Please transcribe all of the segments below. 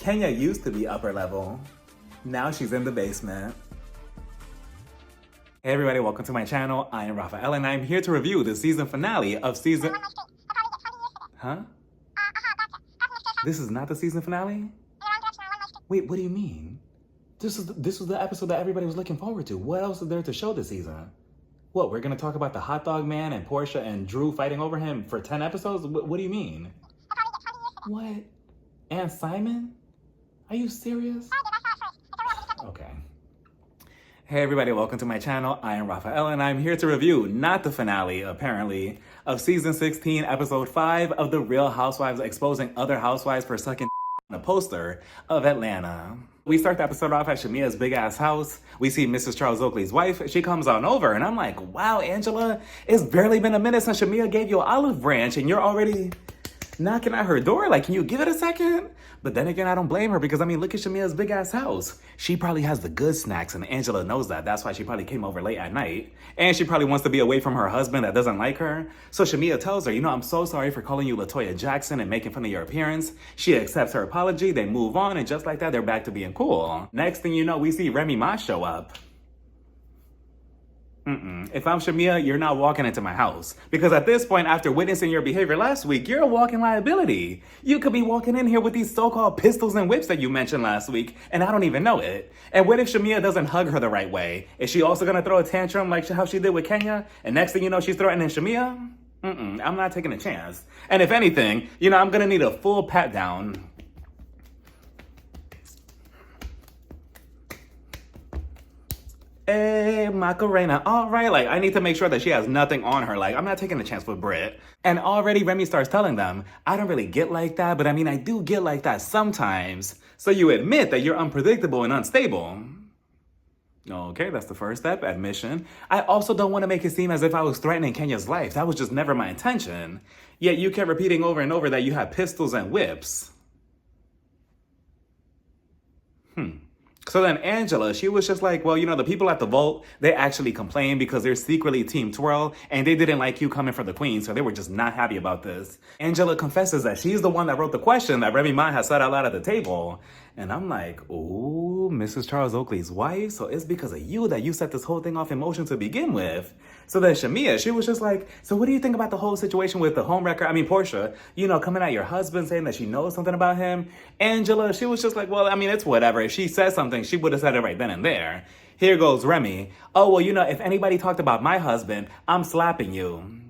Kenya used to be upper level. Now she's in the basement. Hey everybody, welcome to my channel. I am Raphael and I'm here to review the season finale of season... Huh? This is not the season finale? Wait, what do you mean? This was the episode that everybody was looking forward to. What else is there to show this season? What, we're gonna talk about the hot dog man and Portia and Drew fighting over him for 10 episodes? What do you mean? What? And Simon? Are you serious? Okay. Hey everybody, welcome to my channel. I am Raphael and I'm here to review, not the finale apparently, of season 16, episode 5 of The Real Housewives exposing other housewives for sucking a poster of Atlanta. We start the episode off at Shamia's big ass house. We see Mrs. Charles Oakley's wife. She comes on over and I'm like, wow, Angela, it's barely been a minute since Shamia gave you an olive branch and you're already knocking at her door. Like, can you give it a second? But then again, I don't blame her because I mean, look at Shamia's big ass house. She probably has the good snacks and Angela knows that. That's why she probably came over late at night. And she probably wants to be away from her husband that doesn't like her. So Shamia tells her, you know, I'm so sorry for calling you LaToya Jackson and making fun of your appearance. She accepts her apology. They move on. And just like that, they're back to being cool. Next thing you know, we see Remy Ma show up. If I'm Shamia, you're not walking into my house. Because at this point, after witnessing your behavior last week, you're a walking liability. You could be walking in here with these so-called pistols and whips that you mentioned last week, and I don't even know it. And what if Shamia doesn't hug her the right way? Is she also gonna throw a tantrum like how she did with Kenya? And next thing you know, she's threatening Shamia? I'm not taking a chance. And if anything, you know, I'm gonna need a full pat down. Hey, Macarena, all right, like, I need to make sure that she has nothing on her. Like, I'm not taking a chance with Brit. And already Remy starts telling them, I don't really get like that, but I mean, I do get like that sometimes. So you admit that you're unpredictable and unstable. Okay, that's the first step, admission. I also don't want to make it seem as if I was threatening Kenya's life. That was just never my intention. Yet you kept repeating over and over that you had pistols and whips. So then Angela, she was just like, well, you know, the people at the vault, they actually complained because they're secretly Team Twirl and they didn't like you coming for the queen, so they were just not happy about this. Angela confesses that she's the one that wrote the question that Remy Ma has said out loud at the table. And I'm like, ooh, Mrs. Charles Oakley's wife? So it's because of you that you set this whole thing off in motion to begin with. So then Shamia, she was just like, so what do you think about the whole situation with the homewrecker? I mean, Portia, you know, coming at your husband saying that she knows something about him. Angela, she was just like, well, I mean, it's whatever. If she says something, she would have said it right then and there. Here goes Remy. Oh, well, you know, if anybody talked about my husband, I'm slapping you.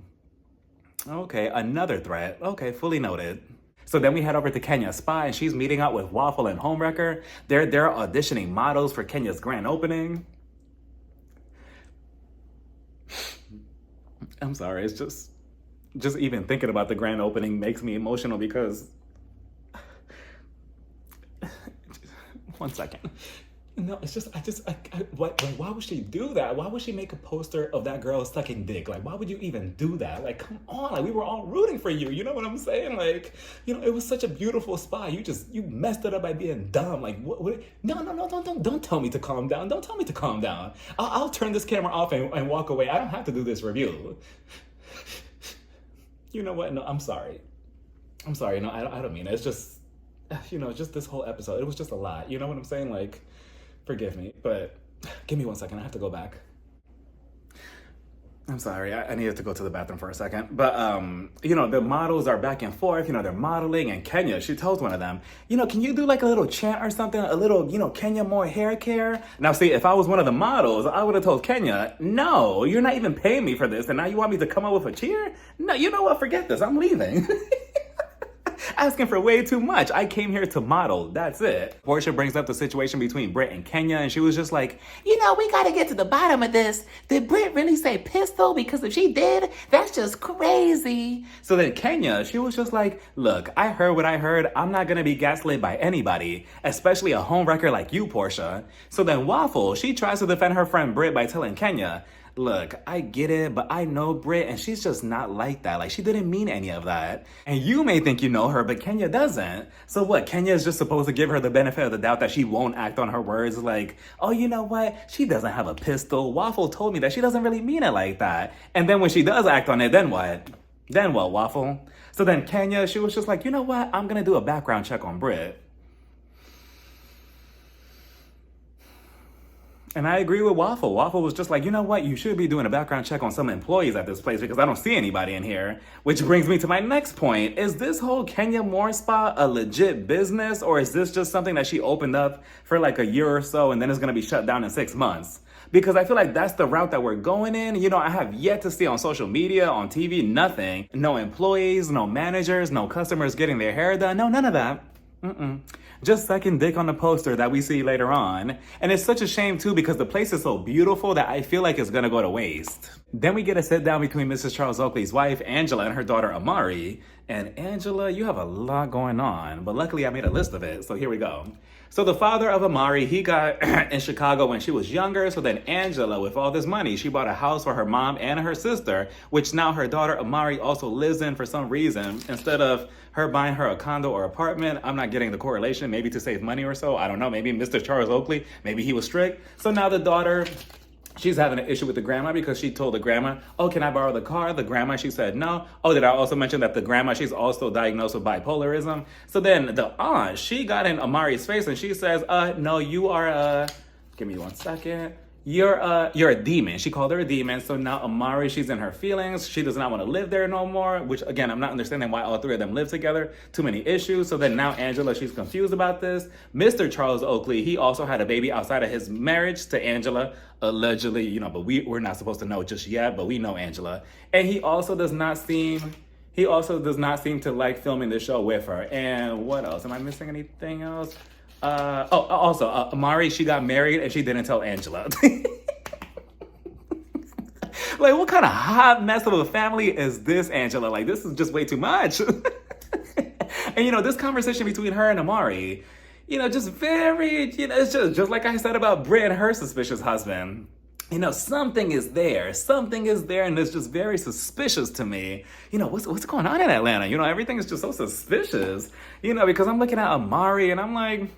Okay, another threat. Okay, fully noted. So then we head over to Kenya's spa and she's meeting up with Waffle and Homewrecker. They're auditioning models for Kenya's grand opening. I'm sorry, it's just even thinking about the grand opening makes me emotional because... One second. No, it's just, why would she do that? Why would she make a poster of that girl sucking dick? Like, why would you even do that? Like, come on, like, we were all rooting for you. You know what I'm saying? Like, you know, it was such a beautiful spot. You messed it up by being dumb. Like, what? No, don't tell me to calm down. Don't tell me to calm down. I'll turn this camera off and walk away. I don't have to do this review. You know what? No, I'm sorry. No, I don't mean it. It's just, you know, just this whole episode. It was just a lot. You know what I'm saying? Like, forgive me, but give me 1 second. I have to go back. I'm sorry. I needed to go to the bathroom for a second. But, you know, the models are back and forth. You know, they're modeling. And Kenya, she tells one of them, you know, can you do like a little chant or something? A little, you know, Kenya more hair care? Now, see, if I was one of the models, I would have told Kenya, no, you're not even paying me for this. And now you want me to come up with a cheer? No, you know what? Forget this. I'm leaving. Asking for way too much. I came here to model. That's it. Portia brings up the situation between Brit and Kenya, and she was just like, you know, we gotta get to the bottom of this. Did Brit really say pistol? Because if she did, that's just crazy. So then Kenya, she was just like, look, I heard what I heard. I'm not gonna be gaslit by anybody, especially a homewrecker like you, Portia. So then Waffle, she tries to defend her friend Brit by telling Kenya, look, I get it, but I know Brit and she's just not like that. Like, she didn't mean any of that. And you may think you know her, but Kenya doesn't. So what, Kenya is just supposed to give her the benefit of the doubt that she won't act on her words like, oh, you know what? She doesn't have a pistol. Waffle told me that she doesn't really mean it like that. And then when she does act on it, then what? Then what, Waffle? So then Kenya, she was just like, you know what? I'm gonna do a background check on Brit. And I agree with Waffle. Waffle was just like, you know what? You should be doing a background check on some employees at this place because I don't see anybody in here. Which brings me to my next point. Is this whole Kenya Moore spa a legit business, or is this just something that she opened up for like a year or so and then it's going to be shut down in 6 months? Because I feel like that's the route that we're going in. You know, I have yet to see on social media, on TV, nothing. No employees, no managers, no customers getting their hair done. No, none of that. Just sucking dick on the poster that we see later on. And it's such a shame too because the place is so beautiful that I feel like it's gonna go to waste. Then we get a sit down between Mrs. Charles Oakley's wife, Angela, and her daughter, Amari. And Angela, you have a lot going on, but luckily I made a list of it, so here we go. So the father of Amari, he got in Chicago when she was younger, so then Angela, with all this money, she bought a house for her mom and her sister, which now her daughter Amari also lives in for some reason. Instead of her buying her a condo or apartment, I'm not getting the correlation, maybe to save money or so, I don't know, maybe Mr. Charles Oakley, maybe he was strict. So now the daughter, she's having an issue with the grandma because she told the grandma, oh, can I borrow the car? The grandma, she said no. Oh, did I also mention that the grandma, she's also diagnosed with bipolarism? So then the aunt, she got in Amari's face and she says, no, you are, give me 1 second. You're a demon. She called her a demon. So now Amari, she's in her feelings. She does not want to live there no more, which again, I'm not understanding why all three of them live together. Too many issues. So then now Angela, she's confused about this. Mr. Charles Oakley, he also had a baby outside of his marriage to Angela, allegedly, you know, but we're not supposed to know just yet, but we know Angela. And he also does not seem to like filming the show with her. And what else? Am I missing anything else? Also, Amari, she got married and she didn't tell Angela. Like, what kind of hot mess of a family is this, Angela? Like, this is just way too much. And, you know, this conversation between her and Amari, you know, just very, you know, it's just like I said about Brit and her suspicious husband. You know, something is there, and it's just very suspicious to me. You know, what's going on in Atlanta? You know, everything is just so suspicious, you know, because I'm looking at Amari and I'm like,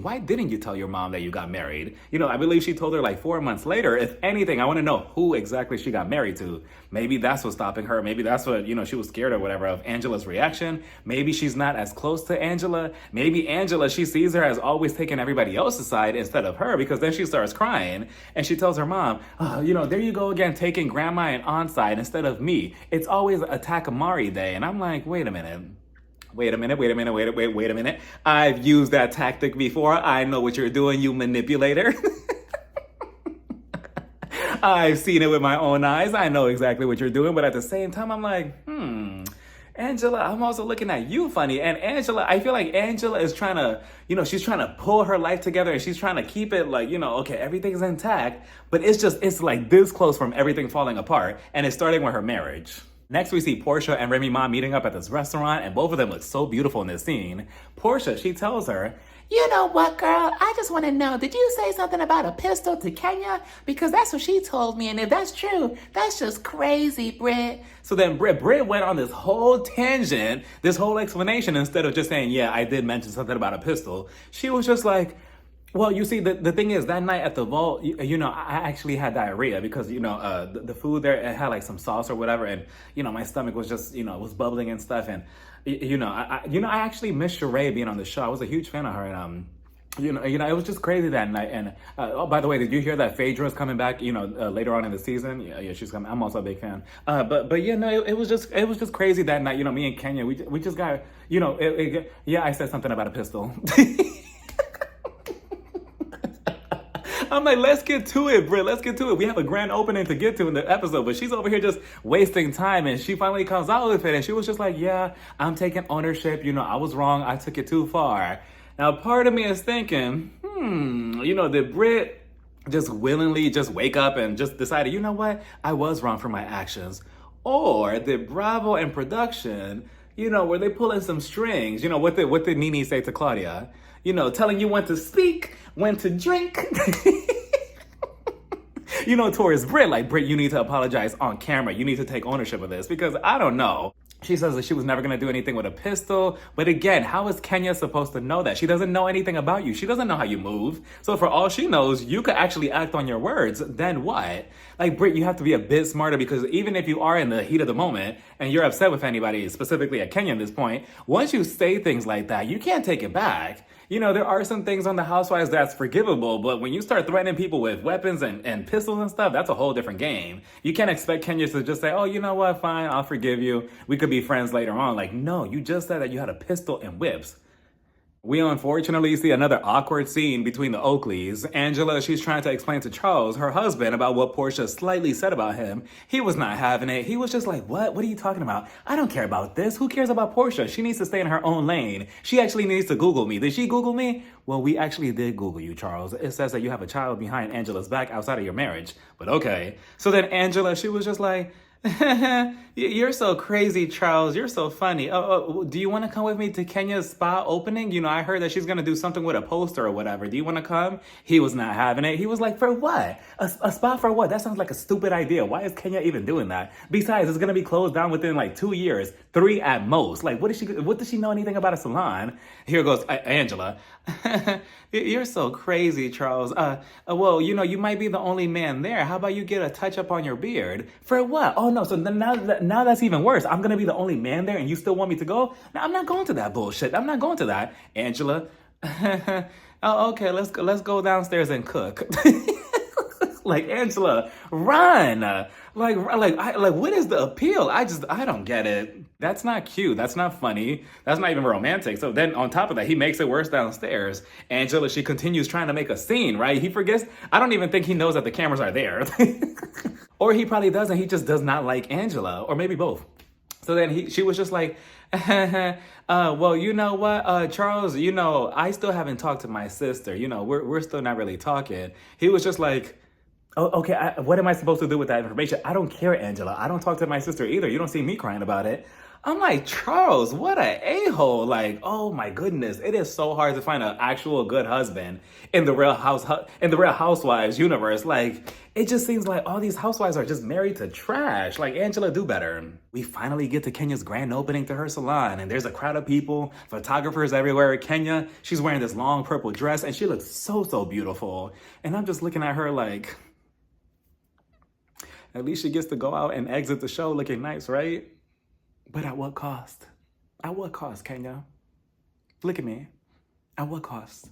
why didn't you tell your mom that you got married? You know, I believe she told her like 4 months later. If anything, I want to know who exactly she got married to. Maybe that's what's stopping her. Maybe that's what, you know, she was scared or whatever of Angela's reaction. Maybe she's not as close to Angela. Maybe Angela, she sees her as always taking everybody else's side instead of her, because then she starts crying and she tells her mom, oh, you know, there you go again, taking grandma and aunt's side instead of me. It's always attack Amari day. And I'm like, wait a minute. I've used that tactic before. I know what you're doing, you manipulator. I've seen it with my own eyes. I know exactly what you're doing. But at the same time, I'm like, Angela, I'm also looking at you funny. And Angela, I feel like Angela is trying to, you know, she's trying to pull her life together and she's trying to keep it like, you know, okay, everything's intact. But it's like this close from everything falling apart. And it's starting with her marriage. Next, we see Portia and Remy Ma meeting up at this restaurant, and both of them look so beautiful in this scene. Portia, she tells her, you know what, girl? I just want to know, did you say something about a pistol to Kenya? Because that's what she told me, and if that's true, that's just crazy, Brit. So then Brit went on this whole tangent, this whole explanation, instead of just saying, yeah, I did mention something about a pistol. She was just like, well, you see, the thing is, that night at the vault, you know, I actually had diarrhea because, you know, the food there, it had like some sauce or whatever. And, you know, my stomach was just, you know, it was bubbling and stuff. And, I actually missed Sheree being on the show. I was a huge fan of her. And, you know, it was just crazy that night. And, oh, by the way, did you hear that Phaedra's coming back, you know, later on in the season? Yeah, she's coming. I'm also a big fan. But yeah, no, it was just crazy that night. You know, me and Kenya, we just got, you know, yeah, I said something about a pistol. I'm like, let's get to it, Brit. Let's get to it. We have a grand opening to get to in the episode, but she's over here just wasting time. And she finally comes out with it. And she was just like, yeah, I'm taking ownership. You know, I was wrong. I took it too far. Now, part of me is thinking, you know, did Brit just willingly just wake up and just decided, you know what? I was wrong for my actions. Or did Bravo and production, you know, were they pulling some strings? You know, what did Nene say to Claudia? You know, telling you when to speak, when to drink. You know, towards Brit, like, Brit, you need to apologize on camera. You need to take ownership of this because I don't know. She says that she was never going to do anything with a pistol. But again, how is Kenya supposed to know that? She doesn't know anything about you. She doesn't know how you move. So for all she knows, you could actually act on your words. Then what? Like, Brit, you have to be a bit smarter because even if you are in the heat of the moment and you're upset with anybody, specifically at Kenya at this point, once you say things like that, you can't take it back. You know, there are some things on the Housewives that's forgivable, but when you start threatening people with weapons and pistols and stuff, that's a whole different game. You can't expect Kenya to just say, oh, you know what, fine, I'll forgive you. We could be friends later on. Like, no, you just said that you had a pistol and whips. We unfortunately see another awkward scene between the Oakleys. Angela, she's trying to explain to Charles, her husband, about what Portia slightly said about him. He was not having it. He was just like, what? What are you talking about? I don't care about this. Who cares about Portia? She needs to stay in her own lane. She actually needs to Google me. Did she Google me? Well, we actually did Google you, Charles. It says that you have a child behind Angela's back outside of your marriage. But okay. So then Angela, she was just like, you're so crazy, Charles. You're so funny. Do you want to come with me to Kenya's spa opening? You know, I heard that she's going to do something with a poster or whatever. Do you want to come? He was not having it. He was like, for what? A spa for what? That sounds like a stupid idea. Why is Kenya even doing that? Besides, it's going to be closed down within like 2 years, 3 at most. Like, what does she know anything about a salon? Here goes Angela. You're so crazy, Charles. Well, you know, you might be the only man there. How about you get a touch up on your beard? For what? Oh, no. So now that's even worse. I'm going to be the only man there and you still want me to go? No, I'm not going to that bullshit. I'm not going to that. Angela. Oh, okay. Let's go downstairs and cook. Like, Angela, run. Like, what is the appeal? I don't get it. That's not cute. That's not funny. That's not even romantic. So then on top of that, he makes it worse downstairs. Angela, she continues trying to make a scene, right? He forgets. I don't even think he knows that the cameras are there. Or he probably doesn't. He just does not like Angela, or maybe both. So then she was just like, well, you know what, Charles, you know, I still haven't talked to my sister. You know, we're still not really talking. He was just like, oh, okay, what am I supposed to do with that information? I don't care, Angela. I don't talk to my sister either. You don't see me crying about it. I'm like, Charles, what a a-hole. Like, oh my goodness. It is so hard to find an actual good husband in the Real Housewives universe. Like, it just seems like all these housewives are just married to trash. Like, Angela, do better. We finally get to Kenya's grand opening to her salon, and there's a crowd of people, photographers everywhere. Kenya, she's wearing this long purple dress, and she looks so, so beautiful. And I'm just looking at her like, at least she gets to go out and exit the show looking nice, right? But at what cost? At what cost, Kenya? Look at me. At what cost?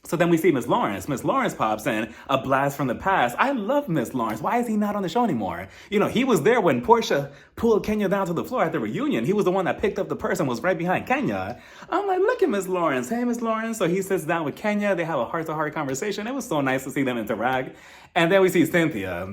So then we see Miss Lawrence. Miss Lawrence pops in, a blast from the past. I love Miss Lawrence. Why is he not on the show anymore? You know, he was there when Portia pulled Kenya down to the floor at the reunion. He was the one that picked up the purse and was right behind Kenya. I'm like, look at Miss Lawrence. Hey, Miss Lawrence. So he sits down with Kenya. They have a heart-to-heart conversation. It was so nice to see them interact. And then we see Cynthia.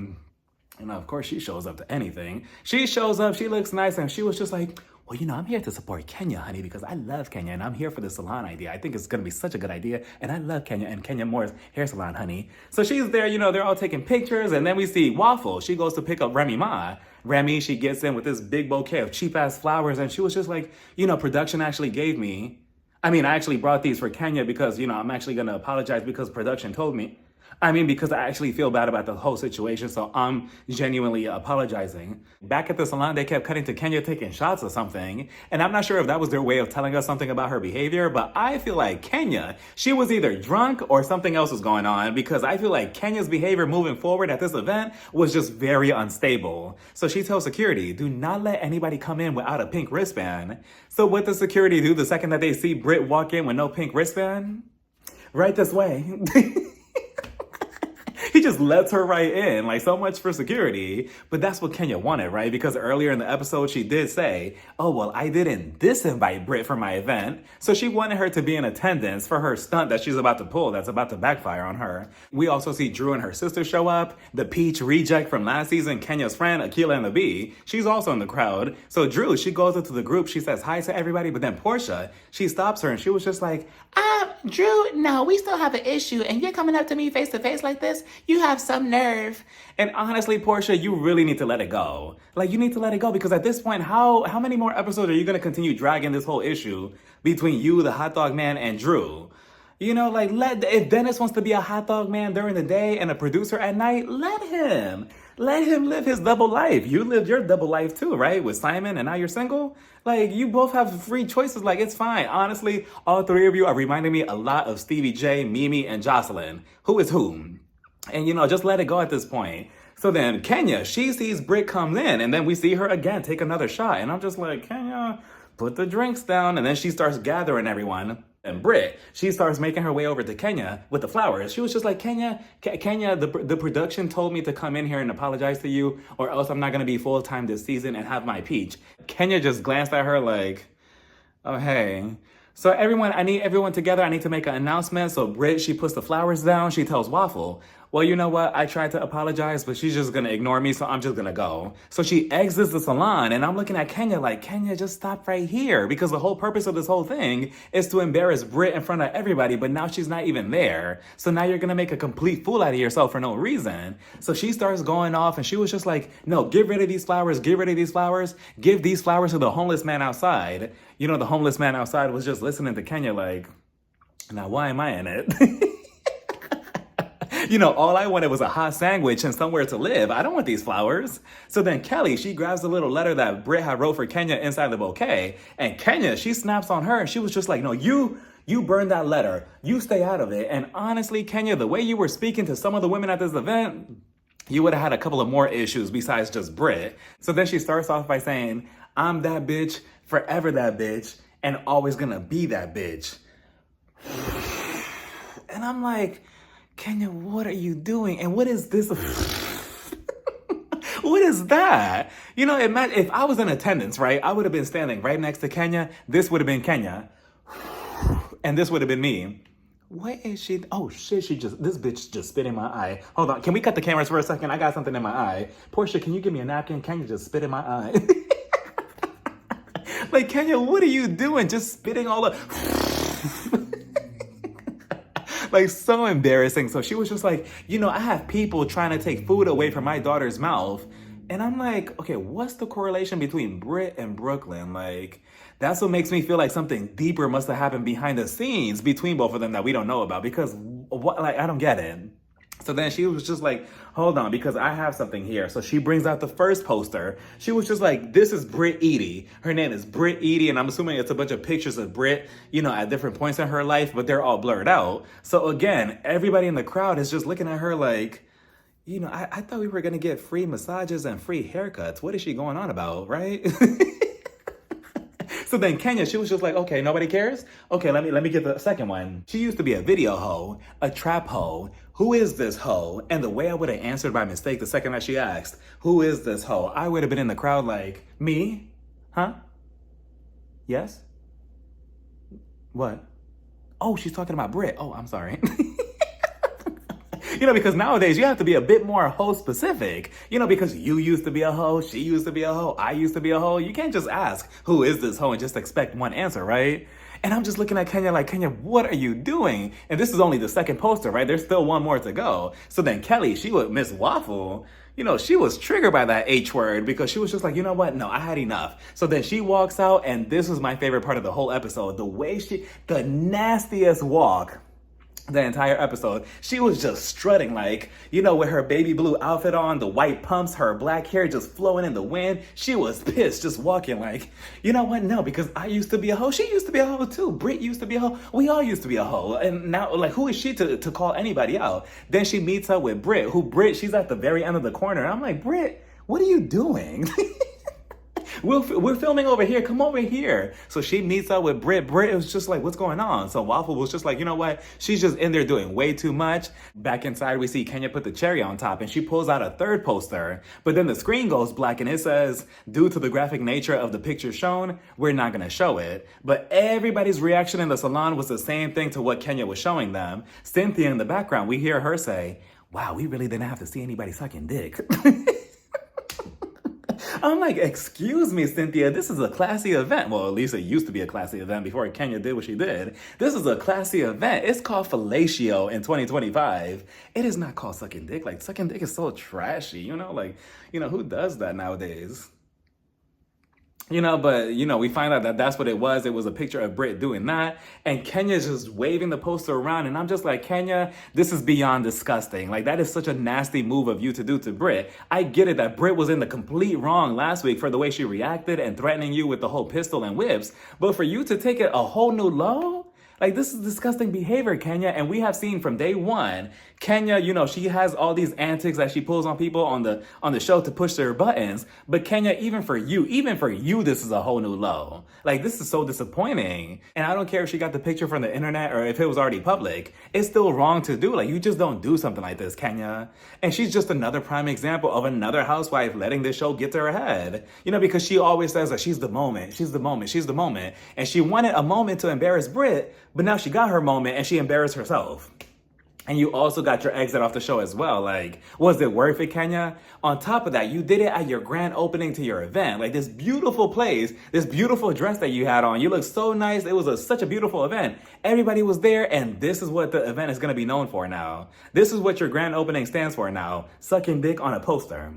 And of course, she shows up to anything. She shows up, she looks nice, and she was just like, well, you know, I'm here to support Kenya, honey, because I love Kenya, and I'm here for the salon idea. I think it's going to be such a good idea, and I love Kenya and Kenya Moore's hair salon, honey. So she's there, you know, they're all taking pictures, and then we see Waffle. She goes to pick up Remy Ma. Remy, she gets in with this big bouquet of cheap-ass flowers, and she was just like, you know, production actually gave me. I actually brought these for Kenya because, you know, I'm actually going to apologize because production told me. Because I actually feel bad about the whole situation, so I'm genuinely apologizing. Back at the salon, they kept cutting to Kenya taking shots or something, and I'm not sure if that was their way of telling us something about her behavior, but I feel like Kenya, she was either drunk or something else was going on, because I feel like Kenya's behavior moving forward at this event was just very unstable. So she tells security, do not let anybody come in without a pink wristband. So what does security do the second that they see Brit walk in with no pink wristband? Right this way. He just lets her right in, like, so much for security. But that's what Kenya wanted, right? Because earlier in the episode, she did say, oh, well, I didn't disinvite Brit for my event. So she wanted her to be in attendance for her stunt that she's about to pull that's about to backfire on her. We also see Drew and her sister show up. The Peach reject from last season, Kenya's friend, Akilah and the Bee. She's also in the crowd. So Drew, she goes into the group. She says hi to everybody. But then Portia, she stops her and she was just like, Drew, no, we still have an issue. And you're coming up to me face to face like this? You have some nerve. And honestly, Portia, you really need to let it go. Like, you need to let it go, because at this point, how many more episodes are you going to continue dragging this whole issue between you, the hot dog man, and Drew? You know, like, if Dennis wants to be a hot dog man during the day and a producer at night, let him. Let him live his double life. You lived your double life too, right? With Simon, and now you're single. Like, you both have free choices. Like, it's fine. Honestly, all three of you are reminding me a lot of Stevie J, Mimi, and Jocelyn. Who is whom? And, you know, just let it go at this point. So then Kenya, she sees Brit comes in, and then we see her again take another shot. And I'm just like, Kenya, put the drinks down. And then she starts gathering everyone. And Brit, she starts making her way over to Kenya with the flowers. She was just like, Kenya, the production told me to come in here and apologize to you, or else I'm not gonna be full-time this season and have my peach. Kenya just glanced at her like, oh, hey. So everyone, I need everyone together. I need to make an announcement. So Brit, she puts the flowers down. She tells Waffle, well, you know what? I tried to apologize, but she's just going to ignore me, so I'm just going to go. So she exits the salon, and I'm looking at Kenya like, Kenya, just stop right here, because the whole purpose of this whole thing is to embarrass Brit in front of everybody, but now she's not even there. So now you're going to make a complete fool out of yourself for no reason. So she starts going off, and she was just like, no, get rid of these flowers, get rid of these flowers, give these flowers to the homeless man outside. You know, the homeless man outside was just listening to Kenya like, now why am I in it? You know, all I wanted was a hot sandwich and somewhere to live. I don't want these flowers. So then Kelly, she grabs the little letter that Brit had wrote for Kenya inside the bouquet. And Kenya, she snaps on her and she was just like, no, you burn that letter. You stay out of it. And honestly, Kenya, the way you were speaking to some of the women at this event, you would have had a couple of more issues besides just Brit. So then she starts off by saying, I'm that bitch, forever that bitch, and always gonna be that bitch. And I'm like, Kenya, what are you doing? And what is this? What is that? You know, if I was in attendance, right, I would have been standing right next to Kenya. This would have been Kenya. And this would have been me. What is she? Oh shit, this bitch just spit in my eye. Hold on, can we cut the cameras for a second? I got something in my eye. Portia, can you give me a napkin? Kenya just spit in my eye. Like, Kenya, what are you doing? Just spitting all up. Like, so embarrassing. So she was just like, you know, I have people trying to take food away from my daughter's mouth. And I'm like, okay, what's the correlation between Brit and Brooklyn? Like, that's what makes me feel like something deeper must have happened behind the scenes between both of them that we don't know about, because what, like, I don't get it. So then she was just like, hold on, because I have something here. So she brings out the first poster. She was just like, this is Brit Edie. Her name is Brit Edie, and I'm assuming it's a bunch of pictures of Brit, you know, at different points in her life, but they're all blurred out. So again, everybody in the crowd is just looking at her like, you know, I thought we were gonna get free massages and free haircuts. What is she going on about, right? So then Kenya, she was just like, okay, nobody cares? Okay, let me get the second one. She used to be a video hoe, a trap hoe. Who is this hoe? And the way I would have answered by mistake the second that she asked, who is this hoe? I would have been in the crowd like, me? Huh? Yes? What? Oh, she's talking about Brit. Oh, I'm sorry. You know, because nowadays you have to be a bit more hoe specific, you know, because you used to be a hoe, she used to be a hoe, I used to be a hoe. You can't just ask, who is this hoe, and just expect one answer, right? And I'm just looking at Kenya like, Kenya, what are you doing? And this is only the second poster, right? There's still one more to go. So then Kelly, she would Miss Waffle. You know, she was triggered by that H word because she was just like, you know what? No, I had enough. So then she walks out, and this was my favorite part of the whole episode. The way the nastiest walk the entire episode. She was just strutting like, you know, with her baby blue outfit on, the white pumps, her black hair just flowing in the wind. She was pissed, just walking like, you know what? No, because I used to be a hoe. She used to be a hoe too. Brit used to be a hoe. We all used to be a hoe. And now, like, who is she to call anybody out? Then she meets up with Brit, she's at the very end of the corner. And I'm like, Brit, what are you doing? We're filming over here. Come over here. So she meets up with Brit. Brit was just like, what's going on? So Waffle was just like, you know what? She's just in there doing way too much. Back inside, we see Kenya put the cherry on top, and she pulls out a third poster. But then the screen goes black, and it says, due to the graphic nature of the picture shown, we're not going to show it. But everybody's reaction in the salon was the same thing to what Kenya was showing them. Cynthia in the background, we hear her say, wow, we really didn't have to see anybody sucking dick. I'm like, excuse me, Cynthia, this is a classy event. Well, at least it used to be a classy event before Kenya did what she did. This is a classy event. It's called fellatio in 2025. It is not called sucking dick. Like, sucking dick is so trashy, you know? Like, you know, who does that nowadays? You know, but, you know, we find out that that's what it was. It was a picture of Brit doing that. And Kenya's just waving the poster around. And I'm just like, Kenya, this is beyond disgusting. Like, that is such a nasty move of you to do to Brit. I get it that Brit was in the complete wrong last week for the way she reacted and threatening you with the whole pistol and whips. But for you to take it a whole new low? Like, this is disgusting behavior, Kenya. And we have seen from day one, Kenya, she has all these antics that she pulls on people on the show to push their buttons. But Kenya, even for you, this is a whole new low. Like, this is so disappointing. And I don't care if she got the picture from the internet or if it was already public. It's still wrong to do. Like, you just don't do something like this, Kenya. And she's just another prime example of another housewife letting this show get to her head. Because she always says that she's the moment. And she wanted a moment to embarrass Brit, but now she got her moment and she embarrassed herself. And you also got your exit off the show as well. Like, was it worth it, Kenya? On top of that, you did it at your grand opening to your event. Like, this beautiful place, this beautiful dress that you had on. You looked so nice. It was such a beautiful event. Everybody was there, and this is what the event is going to be known for now. This is what your grand opening stands for now. Sucking dick on a poster.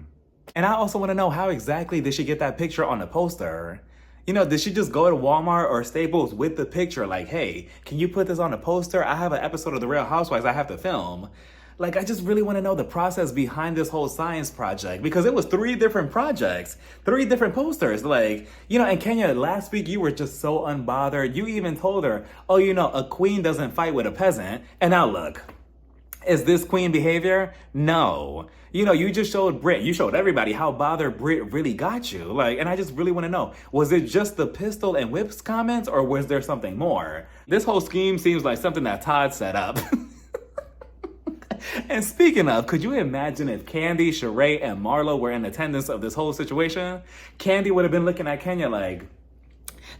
And I also want to know, how exactly did she get that picture on the poster? Did she just go to Walmart or Staples with the picture? Like, hey, can you put this on a poster? I have an episode of The Real Housewives I have to film. Like, I just really want to know the process behind this whole science project, because it was 3 different projects, 3 different posters. Like, and Kenya, last week you were just so unbothered. You even told her, oh, a queen doesn't fight with a peasant. And now look. Is this queen behavior? No. You just showed Brit, you showed everybody how bothered Brit really got you. Like, and I just really want to know, was it just the pistol and whips comments, or was there something more? This whole scheme seems like something that Todd set up. And speaking of, could you imagine if Kandi, Sheree, and Marlo were in attendance of this whole situation? Kandi would have been looking at Kenya like,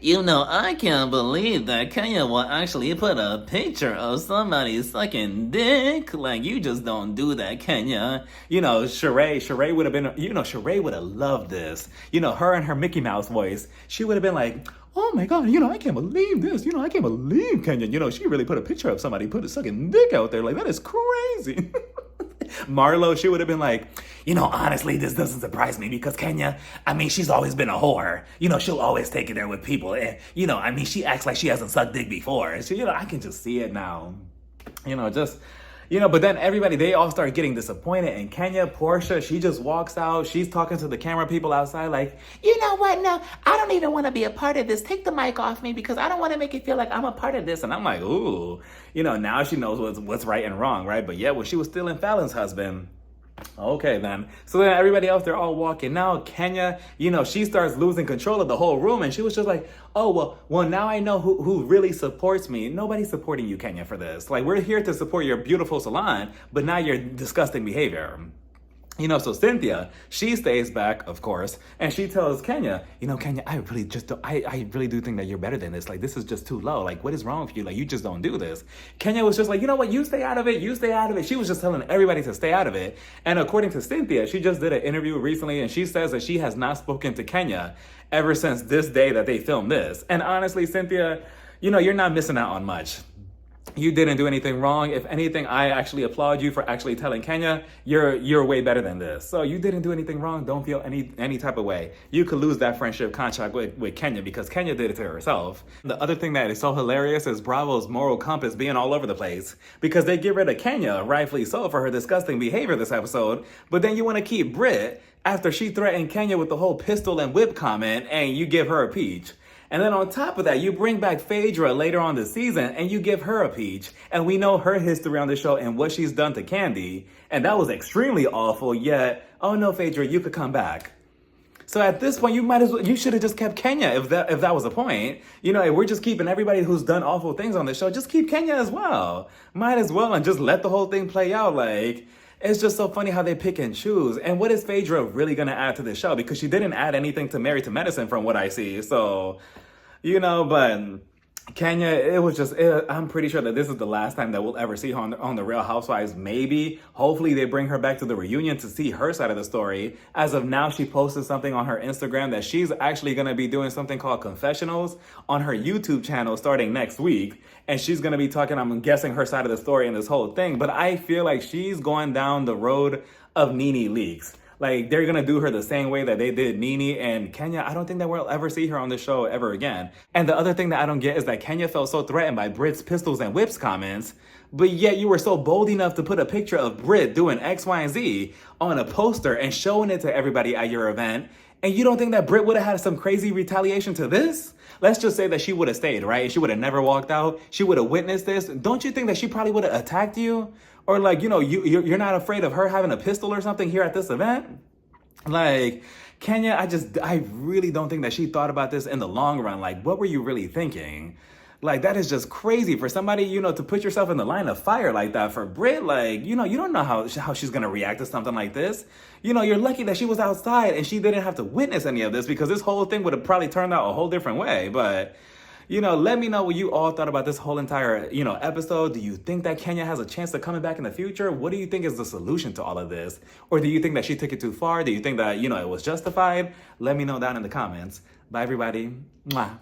I can't believe that Kenya will actually put a picture of somebody sucking dick. Like, you just don't do that, Kenya. Sheree would have been, Sheree would have loved this. Her and her Mickey Mouse voice. She would have been like, oh my God, I can't believe this. I can't believe Kenya. She really put a picture of somebody put a sucking dick out there. Like, that is crazy. Marlo, she would have been like, honestly, this doesn't surprise me because Kenya, she's always been a whore. She'll always take it there with people. And, she acts like she hasn't sucked dick before. So, I can just see it now. But then everybody, they all start getting disappointed. And Kenya, Portia, she just walks out. She's talking to the camera people outside like, you know what? No, I don't even want to be a part of this. Take the mic off me because I don't want to make it feel like I'm a part of this. And I'm like, ooh, now she knows what's right and wrong, right? But yeah, when she was stealing Fallon's husband, okay then. So then everybody else, they're all walking. Now Kenya, she starts losing control of the whole room, and she was just like, oh, well now I know who really supports me. Nobody's supporting you, Kenya, for this. Like, we're here to support your beautiful salon, but now your disgusting behavior. So Cynthia, she stays back, of course, and she tells Kenya, Kenya, I really do think that you're better than this. Like, this is just too low. Like, what is wrong with you? Like, you just don't do this. Kenya was just like, you know what? You stay out of it. You stay out of it. She was just telling everybody to stay out of it. And according to Cynthia, she just did an interview recently, and she says that she has not spoken to Kenya ever since this day that they filmed this. And honestly, Cynthia, you're not missing out on much. You didn't do anything wrong. If anything, I actually applaud you for actually telling Kenya, you're way better than this. So you didn't do anything wrong. Don't feel any type of way. You could lose that friendship contract with Kenya because Kenya did it to herself. The other thing that is so hilarious is Bravo's moral compass being all over the place because they get rid of Kenya, rightfully so, for her disgusting behavior this episode. But then you want to keep Brit after she threatened Kenya with the whole pistol and whip comment, and you give her a peach. And then on top of that, you bring back Phaedra later on this season and you give her a peach. And we know her history on the show and what she's done to Kandi. And that was extremely awful, yet, oh no, Phaedra, you could come back. So at this point, you should have just kept Kenya if that was the point. If we're just keeping everybody who's done awful things on the show, just keep Kenya as well. Might as well, and just let the whole thing play out. Like, it's just so funny how they pick and choose. And what is Phaedra really going to add to the show? Because she didn't add anything to Married to Medicine from what I see. So, but Kenya, it was just, I'm pretty sure that this is the last time that we'll ever see her on the Real Housewives. Maybe, hopefully they bring her back to the reunion to see her side of the story. As of now, she posted something on her Instagram that she's actually going to be doing something called confessionals on her YouTube channel starting next week. And she's going to be talking, I'm guessing, her side of the story in this whole thing. But I feel like she's going down the road of Nene Leakes. Like, they're going to do her the same way that they did Nene and Kenya. I don't think that we'll ever see her on the show ever again. And the other thing that I don't get is that Kenya felt so threatened by Brit's pistols and whips comments, but yet you were so bold enough to put a picture of Brit doing X, Y, and Z on a poster and showing it to everybody at your event. And you don't think that Brit would have had some crazy retaliation to this? Let's just say that she would have stayed, right? She would have never walked out. She would have witnessed this. Don't you think that she probably would have attacked you? Or like, you know, you're not afraid of her having a pistol or something here at this event? Like, Kenya, I really don't think that she thought about this in the long run. Like, what were you really thinking? Like, that is just crazy for somebody, you know, to put yourself in the line of fire like that. For Brit, like, you know, you don't know how she's going to react to something like this. You know, you're lucky that she was outside and she didn't have to witness any of this, because this whole thing would have probably turned out a whole different way. But, you know, let me know what you all thought about this whole entire, you know, episode. Do you think that Kenya has a chance of coming back in the future? What do you think is the solution to all of this? Or do you think that she took it too far? Do you think that, you know, it was justified? Let me know down in the comments. Bye, everybody. Mwah.